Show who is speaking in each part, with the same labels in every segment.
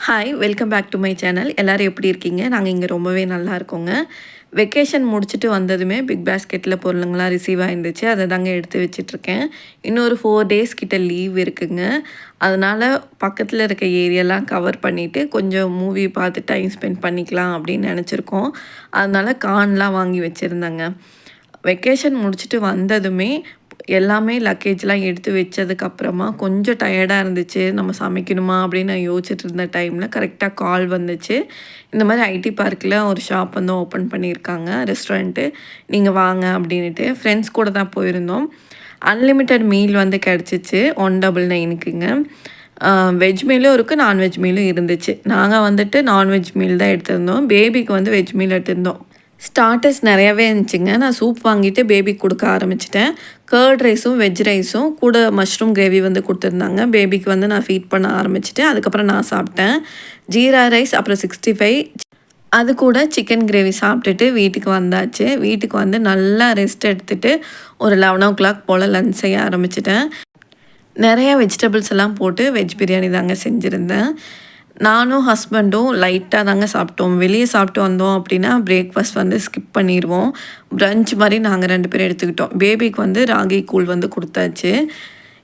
Speaker 1: Hi welcome back to my channel. எல்லோரும் எப்படி இருக்கீங்க? நாங்கள் இங்கே ரொம்பவே நல்லா இருக்கோங்க. வெக்கேஷன் முடிச்சுட்டு வந்ததுமே பிக் பாஸ்கெட்டில் பொருளுங்களாம் ரிசீவ் ஆகிருந்துச்சு. அதை தாங்க எடுத்து வச்சிட்ருக்கேன். இன்னொரு 4 டேஸ் கிட்ட லீவ் இருக்குங்க. அதனால் பக்கத்தில் இருக்க ஏரியாலாம் கவர் பண்ணிவிட்டு கொஞ்சம் மூவி பார்த்து டைம் ஸ்பெண்ட் பண்ணிக்கலாம் அப்படின்னு நினச்சிருக்கோம். அதனால் கார்ன்லாம் வாங்கி வச்சுருந்தேங்க. வெக்கேஷன் முடிச்சுட்டு வந்ததுமே எல்லாமே லக்கேஜ்லாம் எடுத்து வச்சதுக்கப்புறமா கொஞ்சம் டயர்டாக இருந்துச்சு. நம்ம சமைக்கணுமா அப்படின்னு நான் யோசிச்சுட்டு இருந்த டைமில் கரெக்டாக கால் வந்துச்சு. இந்த மாதிரி ஐடி பார்க்கில் ஒரு ஷாப் வந்து ஓப்பன் பண்ணியிருக்காங்க, ரெஸ்டாரண்ட்டு. நீங்கள் வாங்க அப்படின்ட்டு. ஃப்ரெண்ட்ஸ் கூட தான் போயிருந்தோம். அன்லிமிட்டெட் மீல் வந்து கிடச்சிச்சு 199க்குங்க. வெஜ் மீலும் இருக்குது, நான்வெஜ் மீலும் இருந்துச்சு. நாங்கள் வந்துட்டு நான்வெஜ் மீல் தான் எடுத்திருந்தோம். பேபிக்கு வந்து வெஜ் மீல் எடுத்திருந்தோம். ஸ்டார்டர்ஸ் நிறையாவே இருந்துச்சுங்க. நான் சூப் வாங்கிட்டு பேபிக்கு கொடுக்க ஆரம்பிச்சிட்டேன். கர்ட் ரைஸும் வெஜ் ரைஸும் கூட மஷ்ரூம் கிரேவி வந்து கொடுத்துருந்தாங்க. பேபிக்கு வந்து நான் ஃபீட் பண்ண ஆரம்பிச்சிட்டேன். அதுக்கப்புறம் நான் சாப்பிட்டேன். ஜீரா ரைஸ், அப்புறம் 65, அது கூட சிக்கன் கிரேவி சாப்பிட்டுட்டு வீட்டுக்கு வந்தாச்சு. வீட்டுக்கு வந்து நல்லா ரெஸ்ட் எடுத்துகிட்டு ஒரு 11 போல் லன்ச் செய்ய ஆரம்பிச்சிட்டேன். நிறையா வெஜிடபிள்ஸ் எல்லாம் போட்டு வெஜ் பிரியாணி தாங்க செஞ்சுருந்தேன். நானும் ஹஸ்பண்டும் லைட்டாக தாங்க சாப்பிட்டோம். வெளியே சாப்பிட்டு வந்தோம் அப்படின்னா பிரேக்ஃபாஸ்ட் வந்து ஸ்கிப் பண்ணிடுவோம். ப்ரன்ச் மாதிரி நாங்கள் 2 பேரும் எடுத்துக்கிட்டோம். பேபிக்கு வந்து ராகி கூழ் வந்து கொடுத்தாச்சு.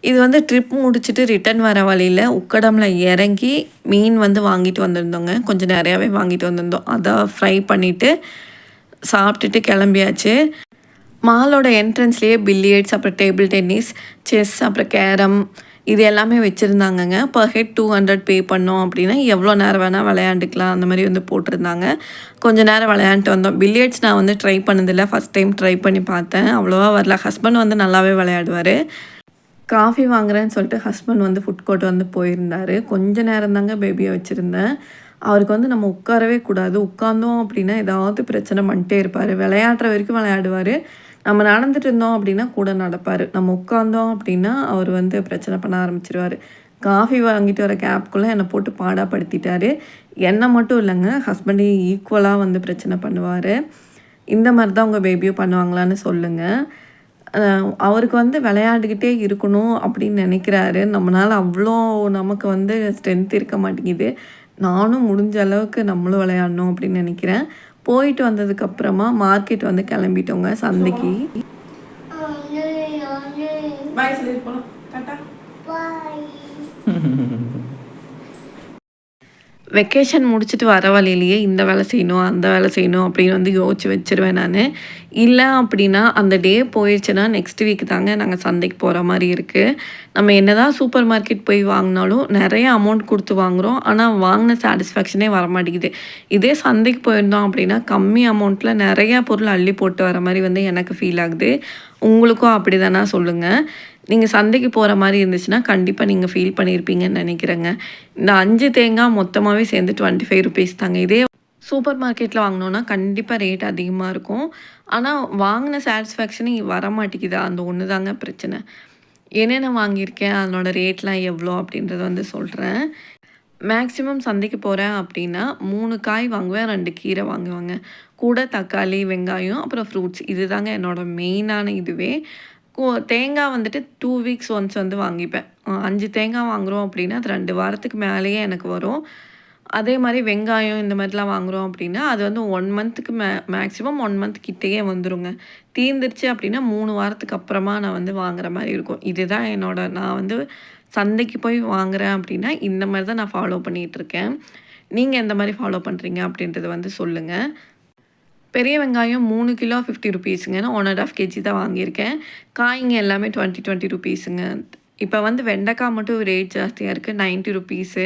Speaker 1: இது வந்து ட்ரிப் முடிச்சுட்டு ரிட்டன் வர வழியில் உக்கடமில் இறங்கி மீன் வந்து வாங்கிட்டு வந்திருந்தோங்க. கொஞ்சம் நிறையாவே வாங்கிட்டு வந்திருந்தோம். அதை ஃப்ரை பண்ணிவிட்டு சாப்பிட்டுட்டு கிளம்பியாச்சு. மாலோட என்ட்ரன்ஸ்லேயே பில்லியர்ட்ஸ், அப்புறம் டேபிள் டென்னிஸ், செஸ், அப்புறம் கேரம் இது எல்லாமே வச்சுருந்தாங்கங்க. பர் ஹெட் 200 பே பண்ணோம் அப்படின்னா எவ்வளோ நேரம் வேணால் விளையாண்டுக்கலாம், அந்த மாதிரி வந்து போட்டிருந்தாங்க. கொஞ்சம் நேரம் விளையாண்டுட்டு வந்தோம். பில்லியர்ட்ஸ் நான் வந்து ட்ரை பண்ணதில்லை, ஃபஸ்ட் டைம் ட்ரை பண்ணி பார்த்தேன். அவ்வளோவா வரல. ஹஸ்பண்ட் வந்து நல்லாவே விளையாடுவார். காஃபி வாங்குறேன்னு சொல்லிட்டு ஹஸ்பண்ட் வந்து ஃபுட் கோர்ட் வந்து போயிருந்தார். கொஞ்ச நேரம் தாங்க பேபியை வச்சுருந்தேன். அவருக்கு வந்து நம்ம உட்காரவே கூடாது. உட்காந்தோம் அப்படின்னா ஏதாவது பிரச்சனை பண்ணிட்டே இருப்பார். விளையாடுற வரைக்கும் விளையாடுவார். நம்ம நடந்துட்டு இருந்தோம் அப்படின்னா கூட நடப்பார். நம்ம உட்காந்தோம் அப்படின்னா அவர் வந்து பிரச்சனை பண்ண ஆரம்பிச்சிருவார். காஃபி வாங்கிட்டு வர கேப்புக்குள்ளே என்னை போட்டு பாடாப்படுத்திட்டாரு. என்னை மட்டும் இல்லைங்க, ஹஸ்பண்டையும் ஈக்குவலாக வந்து பிரச்சனை பண்ணுவார். இந்த மாதிரி தான் உங்கள் பேபியும் பண்ணுவாங்களான்னு சொல்லுங்கள். அவருக்கு வந்து விளையாண்டுக்கிட்டே இருக்கணும் அப்படின்னு நினைக்கிறாரு. நம்மளால் அவ்வளோ நமக்கு வந்து ஸ்ட்ரென்த் இருக்க மாட்டேங்குது. நானும் முடிஞ்ச அளவுக்கு நம்மளும் விளையாடணும் அப்படின்னு நினைக்கிறேன். போயிட்டு வந்ததுக்கப்புறமா மார்க்கெட் வந்து கிளம்பிட்டோங்க, சந்தைக்கு. பாய் சொல்லிட்டு போகலாம். டாட்டா. வெக்கேஷன் முடிச்சுட்டு வர வழியிலேயே இந்த வேலை செய்யணும், அந்த வேலை செய்யணும் அப்படின்னு வந்து யோசிச்சு வச்சுருவேன் நான். இல்லை அப்படின்னா அந்த டே போயிடுச்சுன்னா நெக்ஸ்ட் வீக் தாங்க நாங்கள் சந்தைக்கு போகிற மாதிரி இருக்குது. நம்ம என்ன தான் சூப்பர் மார்க்கெட் போய் வாங்கினாலும் நிறைய அமௌண்ட் கொடுத்து வாங்குகிறோம். ஆனால் வாங்கின சாட்டிஸ்ஃபேக்ஷனே வர மாட்டேங்குது. இதே சந்தைக்கு போயிருந்தோம் அப்படின்னா கம்மி அமௌண்ட்டில் நிறையா பொருள் அள்ளி போட்டு வர மாதிரி வந்து எனக்கு ஃபீல் ஆகுது. உங்களுக்கும் அப்படி தானே சொல்லுங்கள். நீங்கள் சந்தைக்கு போகிற மாதிரி இருந்துச்சுன்னா கண்டிப்பாக நீங்கள் ஃபீல் பண்ணியிருப்பீங்கன்னு நினைக்கிறேங்க. இந்த 5 தேங்காய் மொத்தமாகவே சேர்ந்து 25 ருபீஸ் தாங்க. இதே சூப்பர் மார்க்கெட்டில் வாங்கினோன்னா கண்டிப்பாக ரேட் அதிகமாக இருக்கும். ஆனால் வாங்கின சாட்டிஸ்ஃபேக்ஷனே வர மாட்டேங்குது. அந்த ஒன்று தாங்க பிரச்சனை. என்னென்ன வாங்கியிருக்கேன், அதனோட ரேட்லாம் எவ்வளோ அப்படின்றத வந்து சொல்கிறேன். மேக்ஸிமம் சந்தைக்கு போகிறேன் அப்படின்னா 3 காய் வாங்குவேன், 2 கீரை வாங்குவேங்க. கூட தக்காளி, வெங்காயம், அப்புறம் ஃப்ரூட்ஸ். இது தாங்க என்னோடய மெயினான இதுவே. தேங்காய் வந்துட்டு 2 வீக்ஸ் ஒன்ஸ் வந்து வாங்கிப்பேன். 5 தேங்காய் வாங்குகிறோம் அப்படின்னா அது 2 வாரத்துக்கு மேலேயே எனக்கு வரும். அதே மாதிரி வெங்காயம் இந்த மாதிரிலாம் வாங்குகிறோம் அப்படின்னா அது வந்து 1 மந்த்துக்கு மேக்ஸிமம் 1 மந்த் கிட்டேயே வந்துருங்க. தீர்ந்துருச்சு அப்படின்னா 3 வாரத்துக்கு அப்புறமா நான் வந்து வாங்குற மாதிரி இருக்கும். இதுதான் நான் வந்து சந்தைக்கு போய் வாங்குகிறேன் அப்படின்னா இந்த மாதிரி தான் நான் ஃபாலோ பண்ணிகிட்ருக்கேன். நீங்கள் எந்த மாதிரி ஃபாலோ பண்ணுறீங்க அப்படின்றத வந்து சொல்லுங்கள். பெரிய வெங்காயம் 3 கிலோ 50 ருபீஸுங்க. நான் 1.5 கேஜி தான் வாங்கியிருக்கேன். காய்ங்க எல்லாமே 20 ருபீஸுங்க. இப்போ வந்து வெண்டைக்காய் மட்டும் ரேட் ஜாஸ்தியாக இருக்குது, 90 ருபீஸு.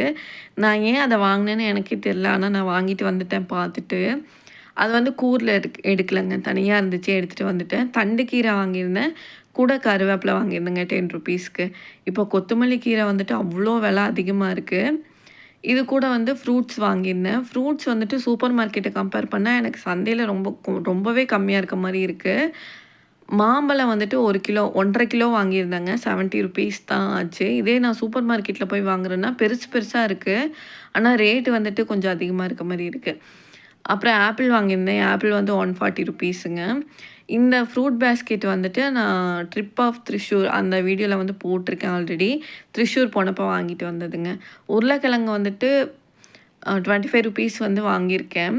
Speaker 1: நான் ஏன் அதை வாங்கினேன்னு எனக்கே தெரில. ஆனால் நான் வாங்கிட்டு வந்துட்டேன் பார்த்துட்டு. அது வந்து கூரில் எடுக்கலைங்க, தனியாக இருந்துச்சு, எடுத்துகிட்டு வந்துட்டேன். தண்டு கீரை வாங்கியிருந்தேன், கூட கருவேப்பிலை வாங்கியிருந்தேங்க 10 ருபீஸ்க்கு. இப்போ கொத்தமல்லி கீரை வந்துட்டு அவ்வளோ விலை அதிகமாக இருக்குது. இது கூட வந்து ஃப்ரூட்ஸ் வாங்கியிருந்தேன். ஃப்ரூட்ஸ் வந்துட்டு சூப்பர் மார்க்கெட்டை கம்பேர் பண்ணால் எனக்கு சந்தையில் ரொம்பவே கம்மியாக இருக்க மாதிரி இருக்குது. மாம்பழம் வந்துட்டு 1 கிலோ 1.5 கிலோ வாங்கியிருந்தேங்க, 70 ருபீஸ் தான் ஆச்சு. இதே நான் சூப்பர் மார்க்கெட்டில் போய் வாங்குறேன்னா பெருசாக இருக்குது. ஆனால் ரேட்டு வந்துட்டு கொஞ்சம் அதிகமாக இருக்க மாதிரி இருக்குது. அப்புறம் ஆப்பிள் வாங்கியிருந்தேன். ஆப்பிள் வந்து 140 ருபீஸுங்க. இந்த ஃப்ரூட் பேஸ்கெட் வந்துட்டு நான் ட்ரிப் ஆஃப் த்ரிஷூர் அந்த வீடியோவில் வந்து போட்டிருக்கேன் ஆல்ரெடி. த்ரிஷூர் போனப்போ வாங்கிட்டு வந்ததுங்க. உருளைக்கிழங்கு வந்துட்டு ₹25 வந்து வாங்கியிருக்கேன்.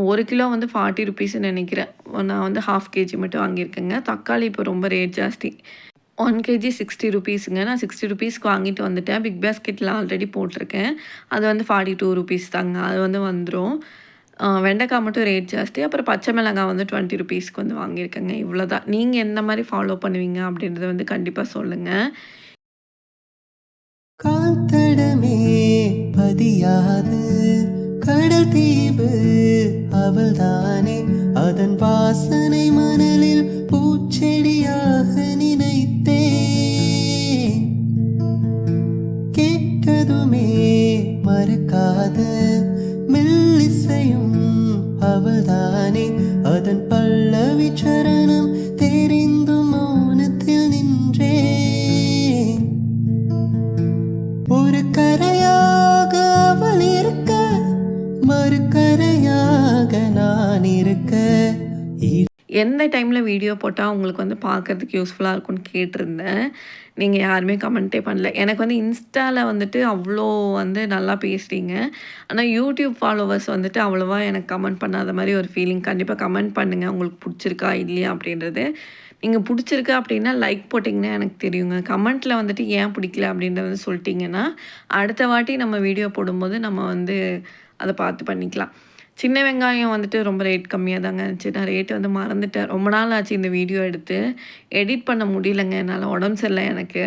Speaker 1: 1 கிலோ வந்து ₹40 நினைக்கிறேன். நான் வந்து 1/2 கேஜி மட்டும் வாங்கியிருக்கேங்க. தக்காளி இப்போ ரொம்ப ரேட் ஜாஸ்தி. 1 கேஜி ₹60ங்க. நான் ₹60க்கு வாங்கிட்டு வந்துட்டேன். பிக் பாஸ்கெட்டில் ஆல்ரெடி போட்டிருக்கேன். அது வந்து ₹42 தாங்க. அது வந்து வந்துடும். வெண்டைக்காய் மட்டும் ரேட் ஜாஸ்தி. அப்புறம் பச்சை மிளகாய் வந்து ₹20க்கு வந்து வாங்கியிருக்கேங்க. இவ்வளோதான். நீங்கள் எந்த மாதிரி ஃபாலோ பண்ணுவீங்க அப்படின்றத வந்து கண்டிப்பாக சொல்லுங்கள்.
Speaker 2: கால் தடமே பதியாது கடல் தீவு அவள்தானே, அதன் வாசனை மணலில் பூச்செடியாக நினைத்தேன். கேட்டதுமே மறக்காத மெல்லிசையும் அவள்தானே, அதன் பல்லவி சரணம் தெரிந்து மௌனத்தில் நின்றேன். ஒரு கரையாக அவள் இருக்க, மறுகரையாக நான் இருக்க.
Speaker 1: எந்த டைமில் வீடியோ போட்டால் உங்களுக்கு வந்து பார்க்குறதுக்கு யூஸ்ஃபுல்லாக இருக்கும்னு கேட்டிருந்தேன். நீங்கள் யாருமே கமெண்ட்டே பண்ணல. எனக்கு வந்து இன்ஸ்டாவில் வந்துட்டு அவ்வளோ வந்து நல்லா பேசுகிறீங்க. ஆனால் யூடியூப் ஃபாலோவர்ஸ் வந்துட்டு அவ்வளோவா எனக்கு கமெண்ட் பண்ணாத மாதிரி ஒரு ஃபீலிங். கண்டிப்பாக கமெண்ட் பண்ணுங்கள் உங்களுக்கு பிடிச்சிருக்கா இல்லையா அப்படின்றது. நீங்கள் பிடிச்சிருக்கு அப்படின்னா லைக் போட்டிங்கன்னா எனக்கு தெரியுங்க. கமெண்ட்டில் வந்துட்டு ஏன் பிடிக்கல அப்படின்றத வந்து சொல்லிட்டிங்கன்னா அடுத்த வாட்டி நம்ம வீடியோ போடும்போது நம்ம வந்து அதை பார்த்து பண்ணிக்கலாம். சின்ன வெங்காயம் வந்துட்டு ரொம்ப ரேட் கம்மியாக தாங்க இருந்துச்சு. நான் ரேட்டு வந்து மறந்துட்டேன். ரொம்ப நாள் ஆச்சு இந்த வீடியோ எடுத்து. எடிட் பண்ண முடியலங்க என்னால். உடம்பு சரியில்லை எனக்கு.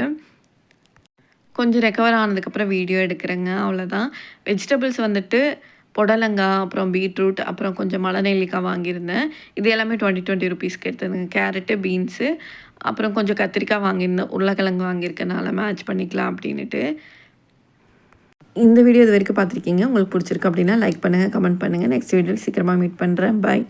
Speaker 1: கொஞ்சம் ரெக்கவர் ஆனதுக்கப்புறம் வீடியோ எடுக்கிறேங்க. அவ்வளோதான். வெஜிடபிள்ஸ் வந்துட்டு புடலங்காய், அப்புறம் பீட்ரூட், அப்புறம் கொஞ்சம் மலை நெல்லிக்காய் வாங்கியிருந்தேன். இது எல்லாமே ₹20 எடுத்ததுங்க. கேரட்டு, பீன்ஸு, அப்புறம் கொஞ்சம் கத்திரிக்காய் வாங்கியிருந்தேன். உருளைக்கிழங்கு வாங்கியிருக்கனால மேட்ச் பண்ணிக்கலாம் அப்படின்ட்டு. இந்த வீடியோ இது வரைக்கும் பார்த்துருக்கீங்க. உங்களுக்கு பிடிச்சிருக்கு அப்படின்னா லைக் பண்ணுங்கள், கமெண்ட் பண்ணுங்கள். நெக்ஸ்ட் வீடியோவில் சீக்கிரமாக மீட் பண்ணுறேன். பாய்.